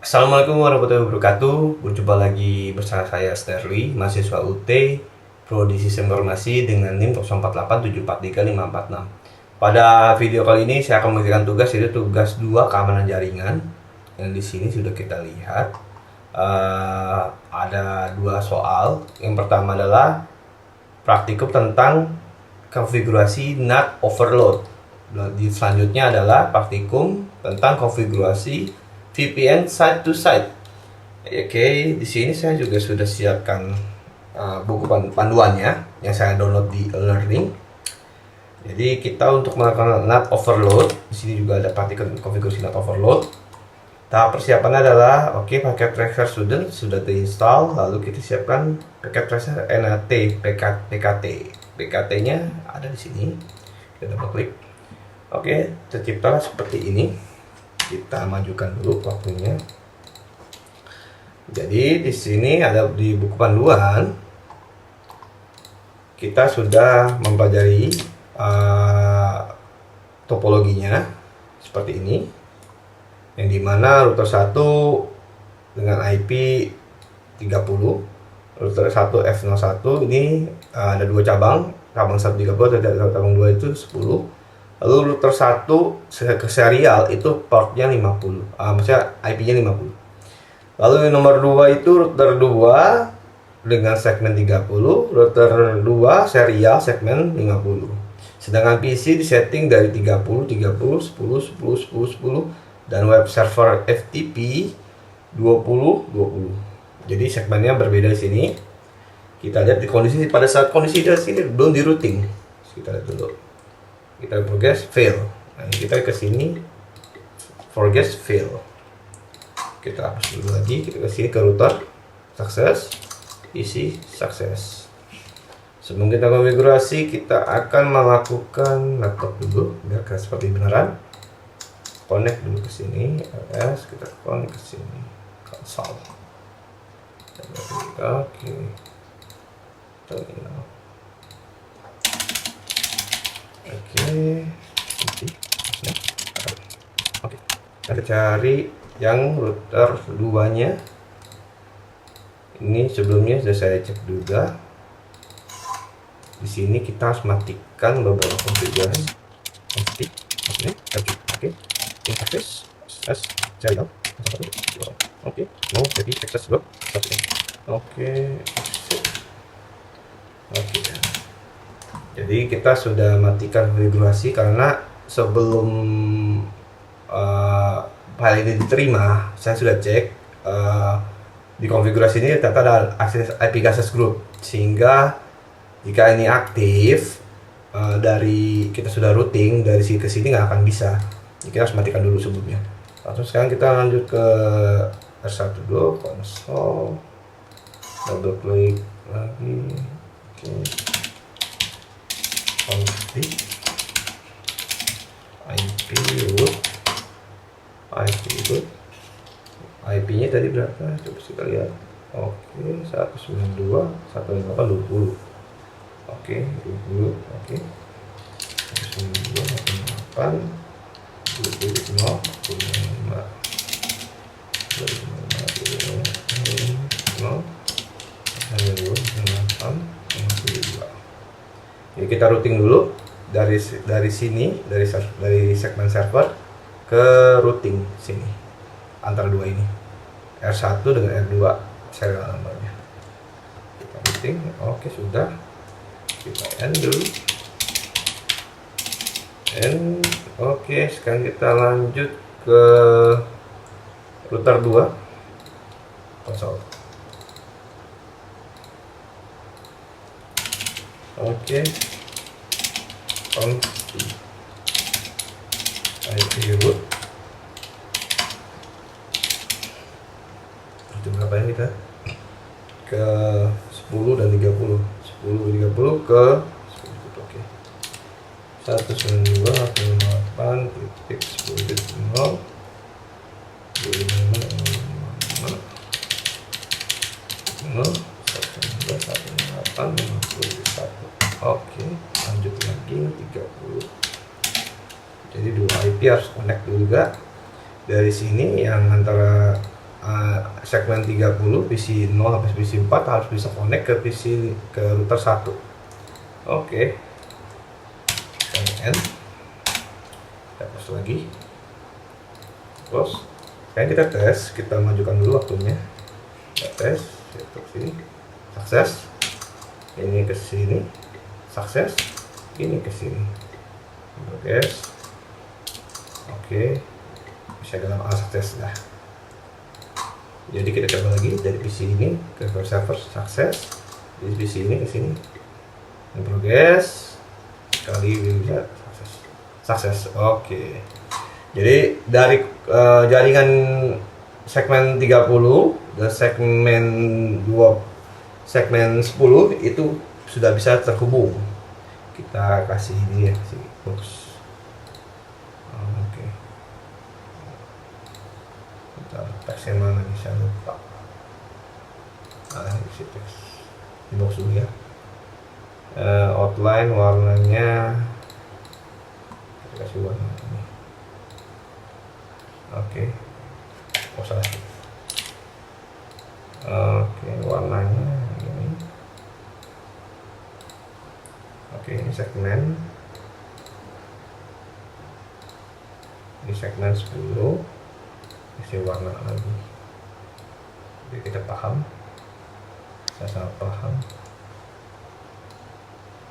Assalamualaikum warahmatullahi wabarakatuh. Berjumpa lagi bersama saya Sterly, mahasiswa UT, Prodi Sistem Informasi dengan NIM 0887435546. Pada video kali ini saya akan memberikan tugas, yaitu tugas 2 keamanan jaringan. Yang di sini sudah kita lihat ada dua soal. Yang pertama adalah praktikum tentang konfigurasi NAT overload. Selanjutnya adalah praktikum tentang konfigurasi VPN site to site. Oke, di sini saya juga sudah siapkan buku panduannya yang saya download di e-learning. Jadi kita untuk melakukan NAT overload, di sini juga ada praktikum konfigurasi NAT overload. Tahap persiapannya adalah paket tracer student sudah diinstal, lalu kita siapkan paket tracer NAT PKT. PKT-nya ada di sini. Kita double klik. Terciptalah seperti ini. Kita majukan dulu waktunya. Jadi di sini ada di buku panduan kita sudah mempelajari topologinya seperti ini, yang dimana router 1 dengan IP 30, router 1 F01 ini ada dua cabang 1 30, cabang 2 itu 10. Lalu router 1 ke serial itu portnya 50, maksudnya IP-nya 50. Lalu nomor 2 itu router 2 dengan segmen 30, router 2 serial segmen 50. Sedangkan PC disetting dari 30, 10, 10, 10, dan web server FTP 20, 20. Jadi segmennya berbeda di sini. Kita lihat di kondisi pada saat kondisi di sini belum di routing. Kita lihat dulu. Kita progress fail. Nah, kita ke sini progress fail. Kita hapus dulu lagi. Kita ke sini ke router sukses, isi sukses. Sebelum kita konfigurasi, kita akan melakukan laptop dulu biar seperti beneran. Connect dulu ke sini, LS, kita connect ke sini, console. Terminal. Kita cari yang router 2-nya. Ini sebelumnya sudah saya cek juga. Di sini kita harus matikan beberapa konfigurasi. Access, cari tahu. Mau jadi access dulu. Jadi kita sudah matikan konfigurasi karena sebelum file ini diterima, saya sudah cek di konfigurasi ini ternyata ada akses IP access group, sehingga jika ini aktif dari kita sudah routing dari sini ke sini nggak akan bisa. Jadi kita harus matikan dulu sebelumnya. Langsung sekarang kita lanjut ke R1 dulu, console, double klik lagi. Config IP root, IP-nya tadi berapa? Coba kita lihat. 192, 128, 20. 20. 192, 128, 20, 25. Jadi kita routing dulu dari sini, dari segmen server ke routing sini antara dua ini, R1 dengan R2 serial nomornya. Kita routing, sudah. Kita end dulu. Sekarang kita lanjut ke router 2 konsol. IP root. Itu berapa yang kita? Ke 10 dan 30. 10 dan 30 ke 192.168.10.0 lanjut lagi 30. Jadi dua IP harus connect juga dari sini, yang antara segmen 30 PC 0 sampai PC 4 harus bisa connect ke router 1. Oke. N. Kita close lagi. Close. Sekarang kita tes, kita majukan dulu waktunya. Kita tes, itu sini. Sukses. Ini ke sini. Sukses. Ini ke sini. Guys. Oke. Bisa dalam sukses dah. Jadi kita coba lagi dari PC ini ke server, sukses. Di PC ini ke sini. Progress. Sekali bisa sukses. Oke. Jadi dari jaringan segmen 30 dan segmen 10 itu sudah bisa terhubung. Kita kasih ini ya, si box. Oke. Bentar, teksnya mana bisa lupa. Isi teks di box dulu ya. Outline warnanya kita kasih warna ini. Oke. Oh salah. Oke, warnanya ini. Oke, ini segmen 10. Isi warna lagi. Jadi kita paham. Saya sangat paham.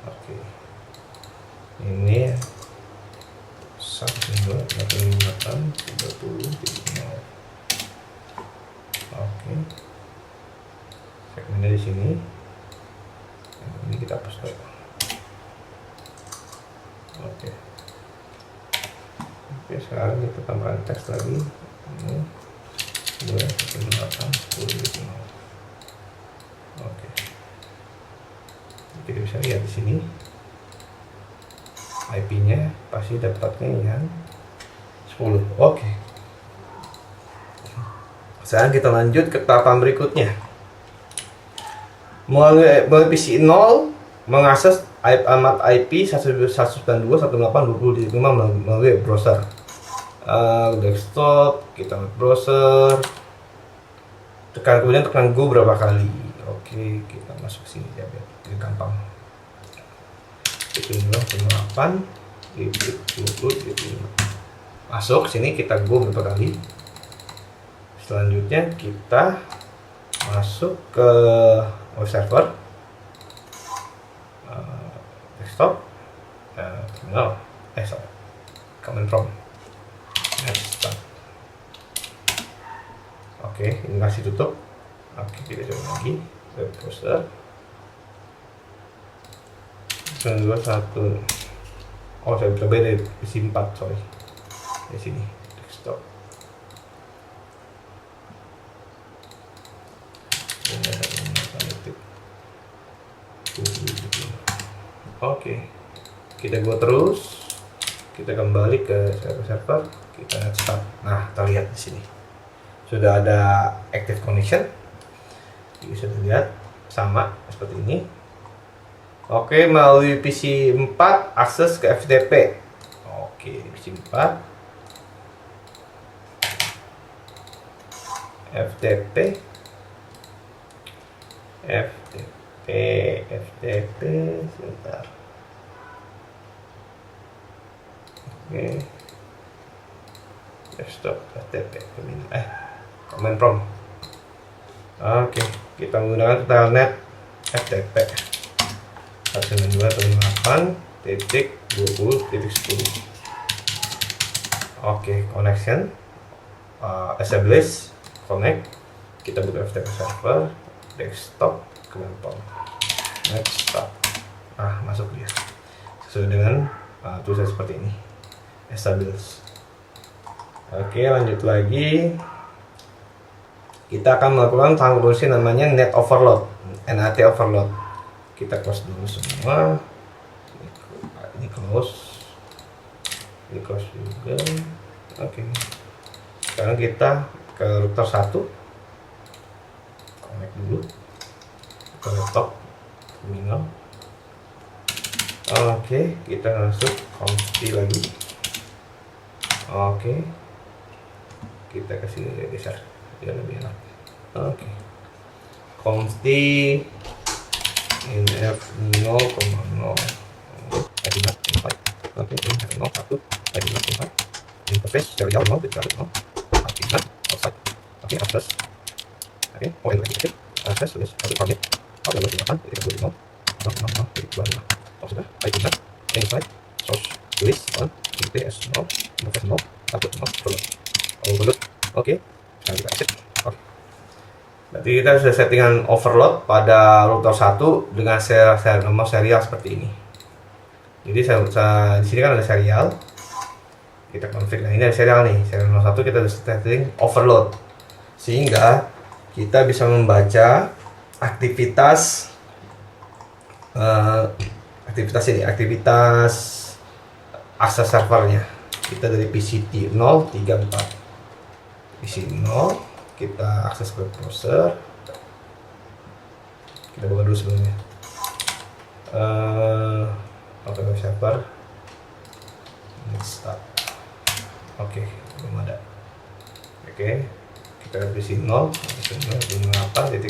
Oke. Ini 1.2.8.30.0. Oke. Segmennya di sini. Ini kita hapus dulu. Oke. Oke, sekarang kita tambahkan teks lagi. Ini 2.8.10.0. Oke. Kita bisa lihat di sini. IP-nya pasti dapatnya yang 10. Oke. Sekarang kita lanjut ke tahapan berikutnya. Melalui PC 0 mengakses alamat IP 192.168.20.5 melalui browser. Desktop, kita browser. Kemudian tekan Go berapa kali. Oke, kita masuk sini ya biar gampang. Itu 8 masuk sini, kita go beberapa kali. Selanjutnya kita masuk ke web server, desktop, terminal, command prompt, start. Oke, ini masih tutup. Oke, kita coba lagi web browser. 21. Oh, saya coba dari PC 4, sorry. Di sini, desktop. Oke, kita go terus. Kita kembali ke server, kita start. Nah, kita lihat di sini sudah ada active connection. Jadi bisa dilihat sama seperti ini. Oke, melalui PC 4 akses ke FTP. Oke, PC 4 FTP sebentar. Oke, desktop FTP command prompt. Oke, kita menggunakan telnet FTP 192.8.20.10. Oke, connection, establish, connect. Kita buka FTP server, desktop, command prompt, next start. Masuk dia sesuai dengan tulisan seperti ini, establish. Oke, lanjut lagi. Kita akan melakukan solusi namanya net overload, NAT overload. Kita close dulu semua. Ini close. Ini close juga. Oke. Sekarang kita ke router 1. Connect dulu ke laptop terminal. Oke, kita masuk consti lagi. Oke. Kita kasih geser. biar lebih enak. Oke, consti inf 0,0 oke, ini 0 1 4 interface serial 0 bit 0 aktifkan outside. Oke, access. Oke, point lagi kecil access tulis satu commit ada 8 titik 25 0 25. Oh sudah, aktifkan inside source tulis on its 0 interface 0 1 0 overload. Oke, sekarang kita exit. Oke, berarti kita sudah settingan overload pada router 1 dengan nomor serial seperti ini. Jadi saya di sini kan ada serial, kita config. Nah, ini ada serial nih, serial nomor 1 kita sudah setting overload sehingga kita bisa membaca aktivitas aktivitas akses servernya. Kita dari PCT 034 PC 0, kita akses ke browser. Kita buka dulu sebelumnya web server. Next start. Oke, belum ada. Oke, kita PC 0 8.7.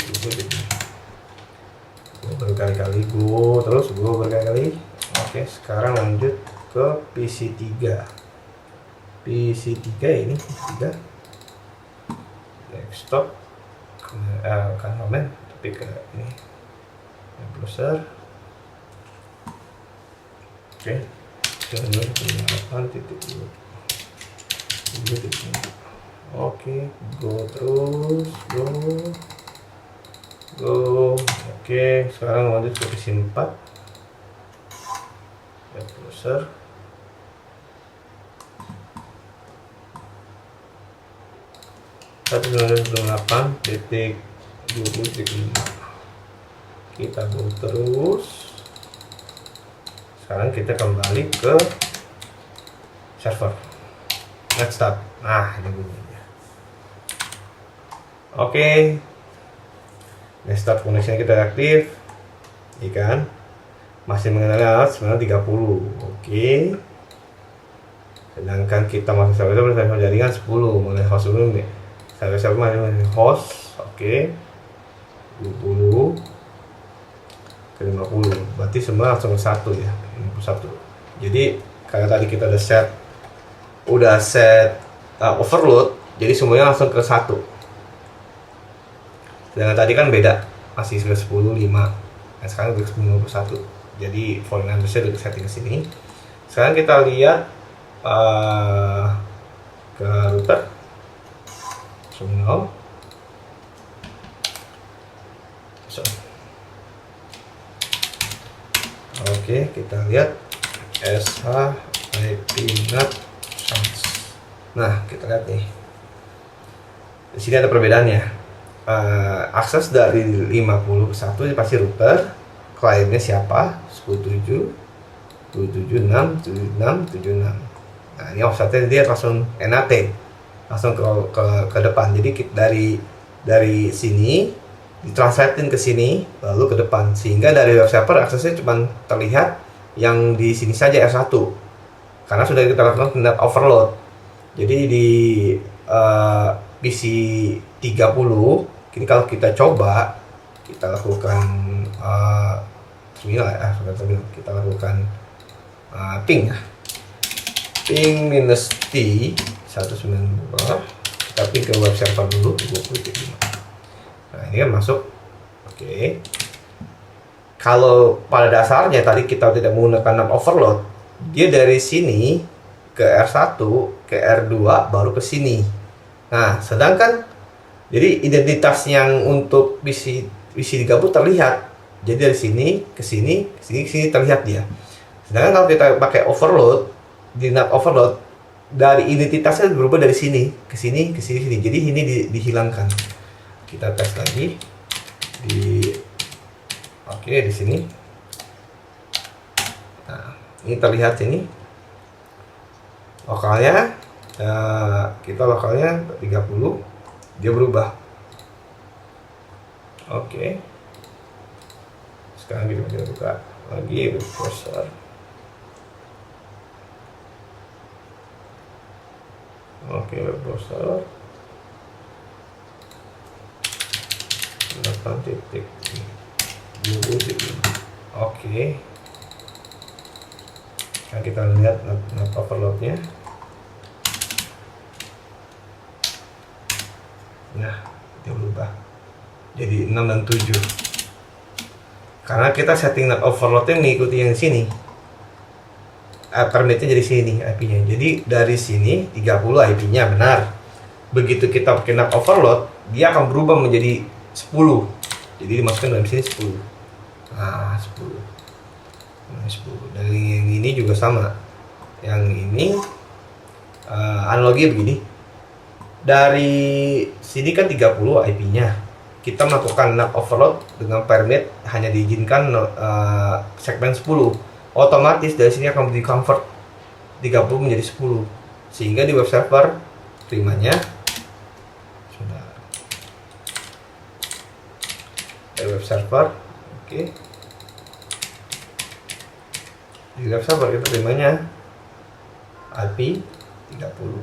Go berkali-kali, go berkali-kali. Oke, sekarang lanjut ke PC 3. PC 3 ini 3 desktop kan komen tapi ke ini browser. Oke, 8.2. Oke, go terus, go. Oke, sekarang lanjut ke PC 4 web browser. Satu 8.20.5. Kita go terus. Sekarang kita kembali ke server. Let's start. Nah, ini bunyinya. Oke. Let's start connection kita aktif. Ikan masih mengenali alat sebenarnya 30. Oke. Sedangkan kita masuk server jaringan 10. Mulai host dulu nih. Server mana host. Oke. 20 ke 50. Berarti semua langsung ke 1 ya. 51. Jadi karena tadi kita udah set overload, jadi semuanya langsung ke 1. Sedangkan tadi kan beda, masih ke 10 5. Nah, sekarang udah ke 51. Jadi volume address-nya udah setting ke sini. Sekarang kita lihat ke router terminal. Oke, kita lihat SH IP NAT. Nah, kita lihat nih. Di sini ada perbedaannya. Akses dari 50 ke 1 ini pasti router. Kliennya siapa? 107, 276, 76, 76. Nah, ini offsetnya dia langsung NAT. Langsung ke depan. Jadi dari sini ditranslatein ke sini lalu ke depan, sehingga dari web server aksesnya cuma terlihat yang di sini saja R1 karena sudah kita lakukan net overload. Jadi di PC 30 ini kalau kita coba kita lakukan kita lakukan ping minus T 192, kita ping ke web server dulu 20.5. Nah, ini kan masuk. Oke. Kalau pada dasarnya tadi kita tidak menggunakan overload, dia dari sini ke R1 ke R2 baru ke sini. Nah, sedangkan jadi identitas yang untuk PC 30 terlihat. Jadi dari sini ke sini, ke sini terlihat dia. Sedangkan kalau kita pakai overload, di NAT overload, dari identitasnya berubah dari sini ke sini ke sini. Jadi ini dihilangkan. Kita tes lagi di sini. Nah, ini terlihat sini lokalnya, kita lokalnya 30, dia berubah. Oke, sekarang kita buka lagi web browser. Oke, web browser. Oke. Nah, kita lihat net overloadnya. Nah, dia berubah jadi 6 dan 7. Karena kita setting net overloadnya mengikuti yang sini. Permitnya jadi sini IP-nya. Jadi dari sini 30 IP-nya benar. Begitu kita pakai net overload, dia akan berubah menjadi 10. Jadi dimasukkan dalam sini 10. Nah, 10. Nah, 10. Dari yang ini juga sama. Yang ini analogi begini. Dari sini kan 30 IP-nya. Kita melakukan NAT overload dengan permit hanya diizinkan segmen 10. Otomatis dari sini akan di convert 30 menjadi 10. Sehingga di web server terimanya dari web server, oke. Di web server kita terimanya IP 30.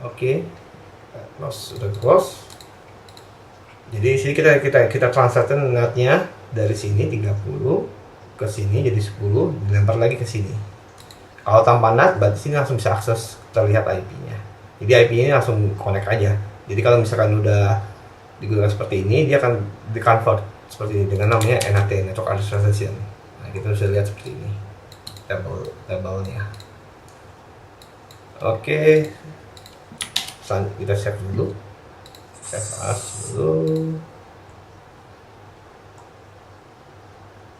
Oke, sudah close. Jadi sini kita translate netnya dari sini 30 ke sini jadi 10, dilempar lagi ke sini. Kalau tanpa NAT, berarti sini langsung bisa akses terlihat IP-nya. Jadi IP-nya langsung connect aja. Jadi kalau misalkan udah digunakan seperti ini, dia akan di convert seperti ini dengan namanya NAT, Network Address Translation. Nah, kita bisa lihat seperti ini tabelnya. Oke. Kita save dulu, save as dulu,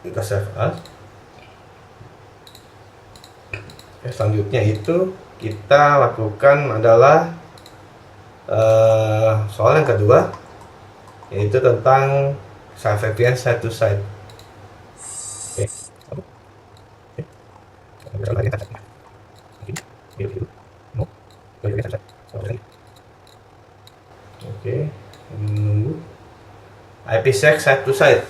kita save as. Oke, selanjutnya itu kita lakukan adalah soal yang kedua, yaitu tentang VPN site to site. Oke, menunggu IPsec site to site.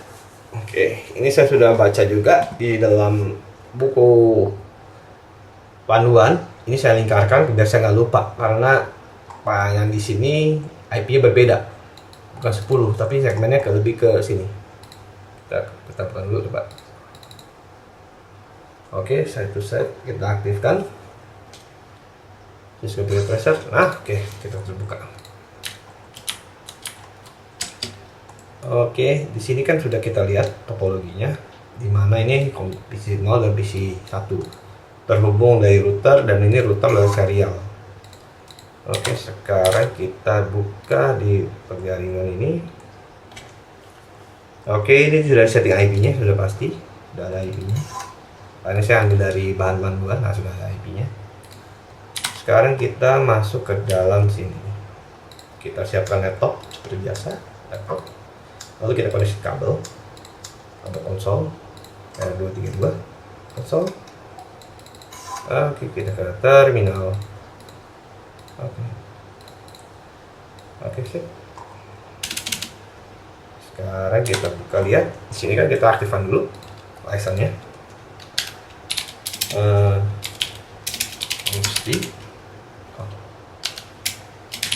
Oke, ini saya sudah baca juga di dalam buku panduan. Ini saya lingkarkan biar saya nggak lupa, karena yang di sini IP-nya berbeda, bukan 10, tapi segmennya lebih ke sini. Kita bukan dulu coba. Oke, site to site kita aktifkan. Cisco Preset. Nah, oke, kita terbuka. Oke, di sini kan sudah kita lihat topologinya, di mana ini PC 0 dan PC 1 terhubung dari router, dan ini router lewat serial. Oke, sekarang kita buka di penjaringan ini. Oke, ini sudah setting IP-nya, sudah pasti sudah ada IP-nya. Ini saya ambil dari bahan panduan, nah sudah ada IP-nya. Sekarang kita masuk ke dalam sini. Kita siapkan laptop seperti biasa, laptop. Lalu kita koneksi kabel konsol R232 konsol. Oke, kita ke terminal. Oke, sip. Sekarang kita buka, lihat di sini kan kita aktifkan dulu license-nya. Mesti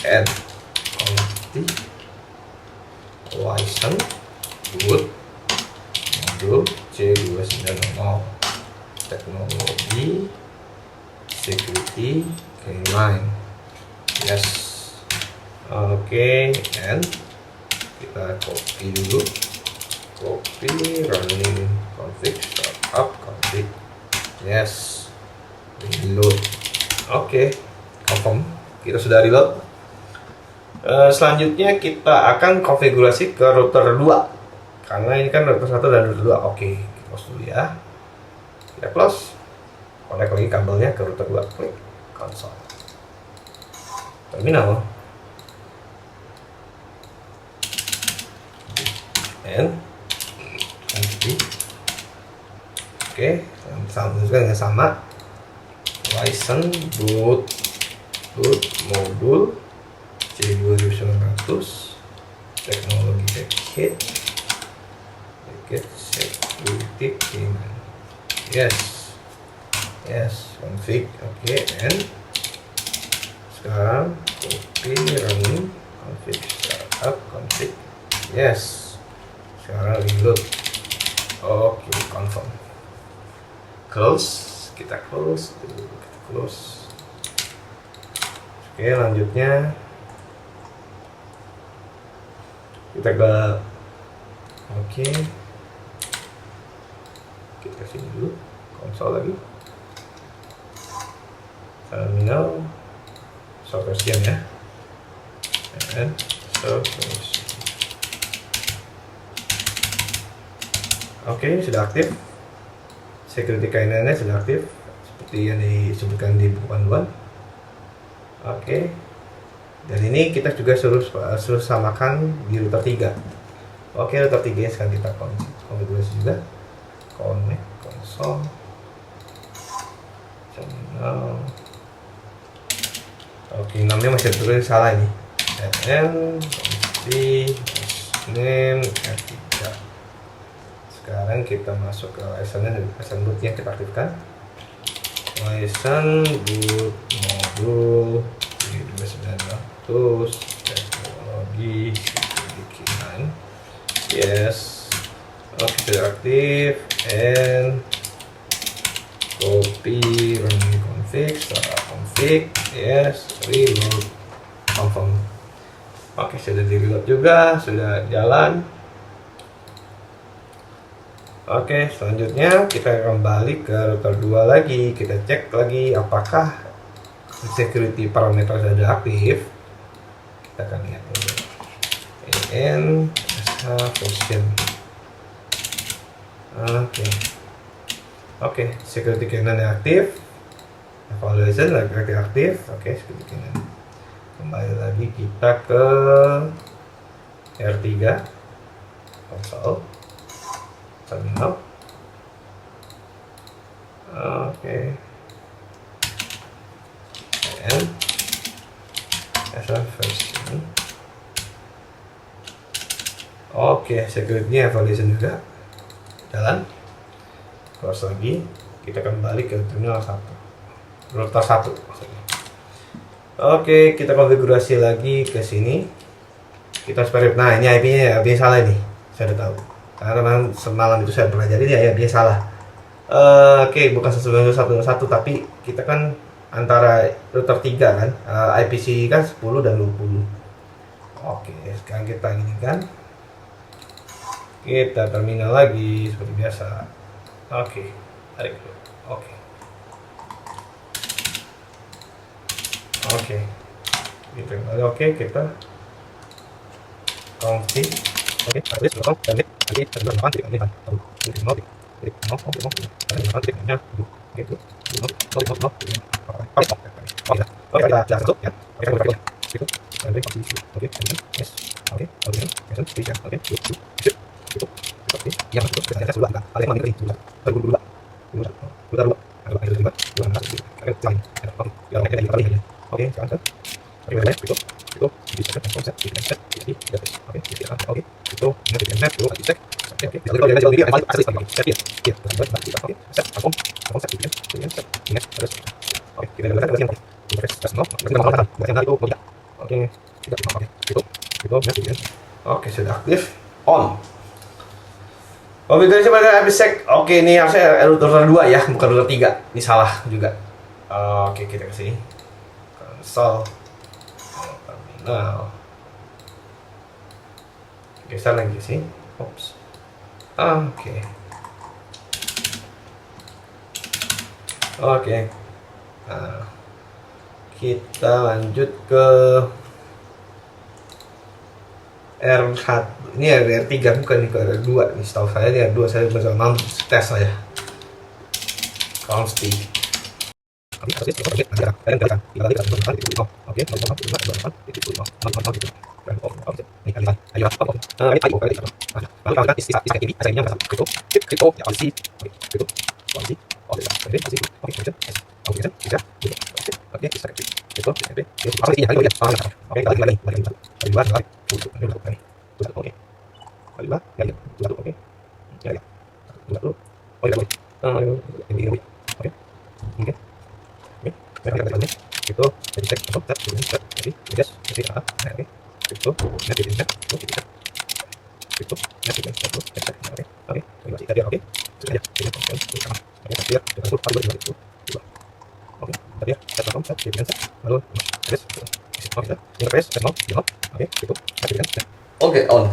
add license boot modul C290 teknologi security K9. Yes. Oke, and kita copy dulu, running config startup config. Yes, reload. Oke, confirm, kita sudah reload. Selanjutnya kita akan konfigurasi ke router 2, karena ini kan router 1 dan router 2. Oke, close dulu ya. Kita close, connect lagi kabelnya ke router 2, klik console terminal, and oke, dengan sama license boot modul C2900 teknologi packet security K9. Yes, config. Oke, and sekarang copy running config startup Yes. Sekarang reload. Oke, confirm. Close. Kita close. Oke, lanjutnya kita ke oke. Kita sini dulu. Konsol lagi. Terminal. Soft version ya. And soft version. Oke, sudah aktif. Security kainannya sudah aktif seperti yang disebutkan di buku panduan. Oke. Dan ini kita juga suruh samakan di router 3. Oke, router 3 sekarang kita konfigurasi juga. Connect console. Terminal. Oke, namanya masih tertulis salah ini. Name R3. Sekarang kita masuk ke license boot yang kita aktifkan. License boot modul 2900 teknologi bikinan. Yes. Oke, sudah aktif. And copy running config, setelah config. Yes, reload, confirm. Oke, sudah di reload juga, sudah jalan. Oke, selanjutnya kita kembali ke router 2 lagi. Kita cek lagi apakah security parameter sudah aktif. Kita akan lihat dulu. Version. Oke, security canon aktif. Evaluation lagi aktif. Oke, security canon. Kembali lagi kita ke R3 console. Terminal. Oke. And version. Oke, security evaluation juga jalan. Close lagi. Kita kembali ke terminal 1. Router 1 maksudnya. Oke, kita konfigurasi lagi ke sini. Kita spare. Nah, ini IP-nya salah ini. Saya udah tahu. Karena semalam itu saya pelajari dia ya salah. Oke, bukan 191 tapi kita kan antara router 3 kan, IPC kan 10 dan 20. Oke, sekarang kita gini kan. Kita terminal lagi seperti biasa. Oke, tarik dulu. Oke. Kita kembali. Oke, kita config. Oke, habis belum dan nanti terus apa klik ini kan. Klik mau gitu. Oke, kita satu ya. Oke, kita itu. Oke, yes. Oke, oke, itu. Oke, yang itu kita sudah kan. Ada yang ini sudah. Dulu. Ada air juga. Dua masuk. Oke, sekarang itu bisa konsep set jadi oke oke itu nanti kita dulu lagi cek oke kalau dia jadi ada asli lagi set ya oke set konsep itu set ini terus oke kita lihat lagi terus tes no kita mau makan itu mau oke kita oke itu nanti oke sudah aktif on. Konfigurasi pada AppSec. Oke, ini harusnya router 2 ya, bukan router 3. Ini salah juga. Oke, kita ke sini. Console. Terminal. Geser lagi sih. Oops. Oke. Nah, kita lanjut ke R1. Ini R3 bukan ke R2 nih, setahu saya ini R2. Saya bersama mau tes saya. Consti. Oke, itu jadi cek jadi yes jadi itu nanti Itu, ya, oke, oke, oke, tadi oke, sudah ya, oke, tadi ya, oke, tadi ya, set langsung, set, jadi set, lalu, press, oke, set, press, set mau, ya, oke, cukup, matikan, set. Oke, on.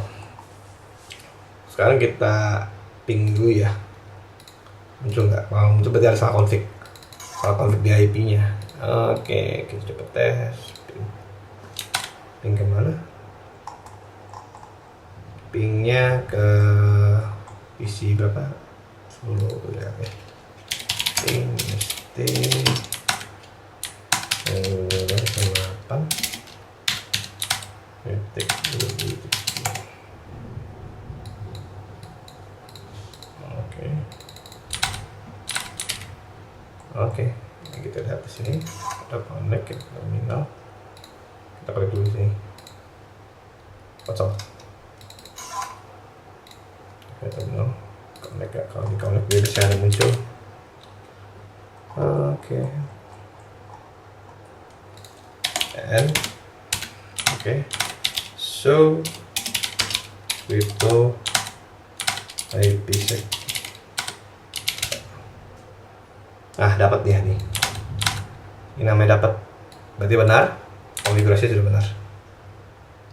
Sekarang kita ping dulu ya. Muncul nggak? Muncul berarti ada salah konfig di IP-nya. Oke, kita coba tes. Ping kemana? Pingnya ke PC berapa? 10 ya, oke. Ping mesti 8 detik dulu. Oke, kita lihat di sini kita connect ke terminal, kita connect dulu di sini kosong. Oke, terminal connect ya, kalau di connect dia bisa ada muncul. Oke, and oke, so crypto IPsec. Nah, dapat dia nih. Ini namanya dapat. Berarti benar. Konfigurasi sudah benar.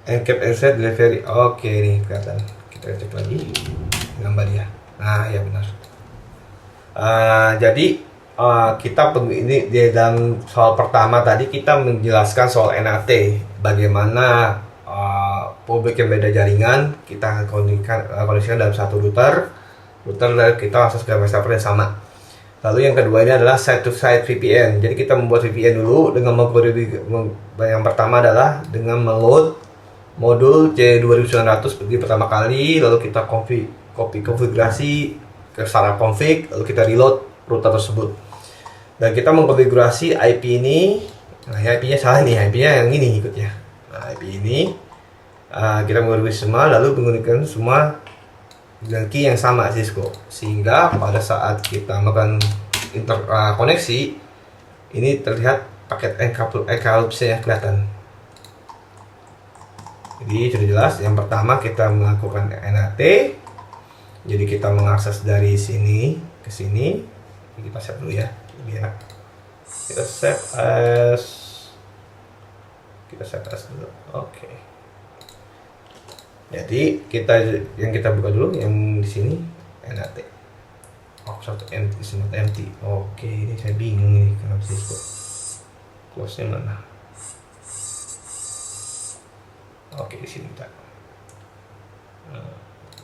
Encrypt and set delivery. Oke, nih kelihatan. Kita cek lagi gambar dia. Nah, ya benar. Jadi kita ini di dalam soal pertama tadi kita menjelaskan soal NAT. Bagaimana publik yang beda jaringan kita koneksikan dalam satu router kita akses ke server yang sama. Lalu yang kedua ini adalah side-to-side VPN. Jadi kita membuat VPN dulu dengan yang pertama adalah dengan meload modul C2900 seperti pertama kali, lalu kita copy konfigurasi ke secara config, lalu kita reload router tersebut. Dan kita mengkonfigurasi IP ini. Nah, IP-nya salah nih, IP-nya yang ini ikutnya. Nah, IP ini kita mengkonfigurasi semua, lalu menggunakan semua dengan key yang sama Cisco, sehingga pada saat kita melakukan koneksi ini terlihat paket encryption-nya kelihatan. Jadi sudah jelas. Yang pertama kita melakukan NAT, jadi kita mengakses dari sini ke sini. Kita save dulu ya, lebih enak. Kita save as dulu. Oke. Jadi yang kita buka dulu yang di sini NAT. Oh, satu empty, not empty. Oke, ini saya bingung ini kenapa sih kok close-nya mana? Oke, di sini kita.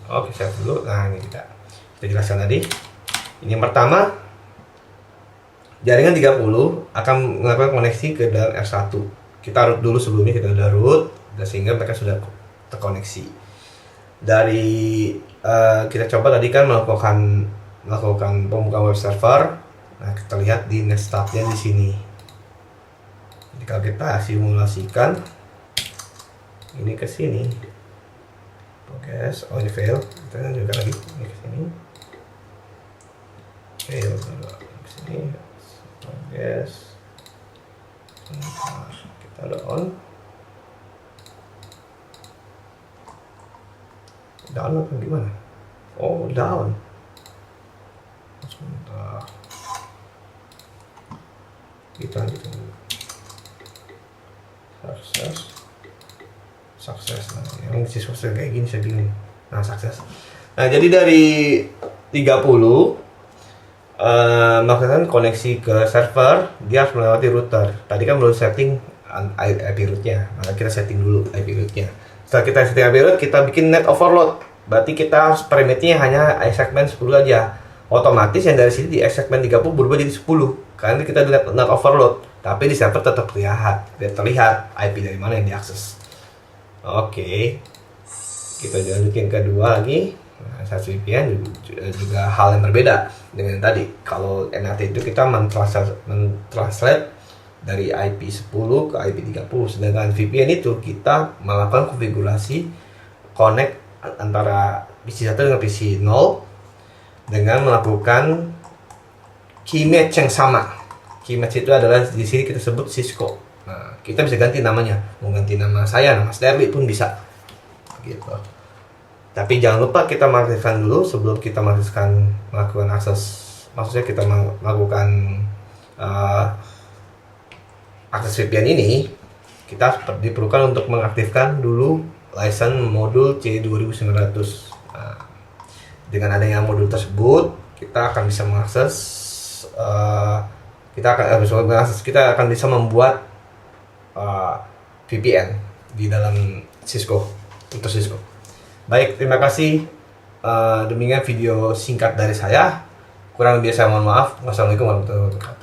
Oke, saya dulu. Nah, ini kita jelaskan tadi. Ini yang pertama, jaringan 30 akan melakukan koneksi ke dalam R1. Kita root dulu sebelumnya, kita udah root, dan sehingga mereka sudah terkoneksi. Dari kita coba tadi kan melakukan pembukaan web server. Nah, kita lihat di next tab-nya di sini. Jadi kalau kita simulasikan ini ke sini. Progress, oh ini fail. Kita lanjutkan lagi ini ke sini. Fail ke sini. Progress. Kita udah on. Down apa gimana? Oh, down. Sebentar. Kita lanjutin dulu. Sukses. Nah, yang siswa kayak gini saya bingung. Nah, sukses. Nah, jadi dari 30 melakukan koneksi ke server, dia harus melewati router. Tadi kan belum setting IP rootnya, maka kita setting dulu IP rootnya. Setelah kita setting IP root, kita bikin net overload. Berarti kita harus parameternya hanya segmen 10 aja. Otomatis yang dari sini di segmen 30 berubah jadi 10. Karena kita net overload. Tapi di server tetap terlihat IP dari mana yang diakses. Oke. Kita lanjutin kedua lagi. Nah, satu VPN juga hal yang berbeda dengan tadi. Kalau NAT itu kita mentranslate dari IP 10 ke IP 30. Sedangkan VPN itu kita melakukan konfigurasi connect antara PC 1 dengan PC 0 dengan melakukan key match yang sama. Key match itu adalah di sini kita sebut Cisco. Nah, kita bisa ganti namanya. Mau ganti nama saya, nama Sterling pun bisa. Gitu. Tapi jangan lupa kita mengaktifkan dulu sebelum kita melakukan akses, maksudnya kita melakukan akses VPN ini. Kita diperlukan untuk mengaktifkan dulu license modul C2900. Nah, dengan adanya modul tersebut, kita akan bisa mengakses, kita akan bisa membuat VPN di dalam Cisco, untuk Cisco. Baik, terima kasih. Demikian video singkat dari saya. Kurang lebih saya mohon maaf. Wassalamualaikum warahmatullahi wabarakatuh.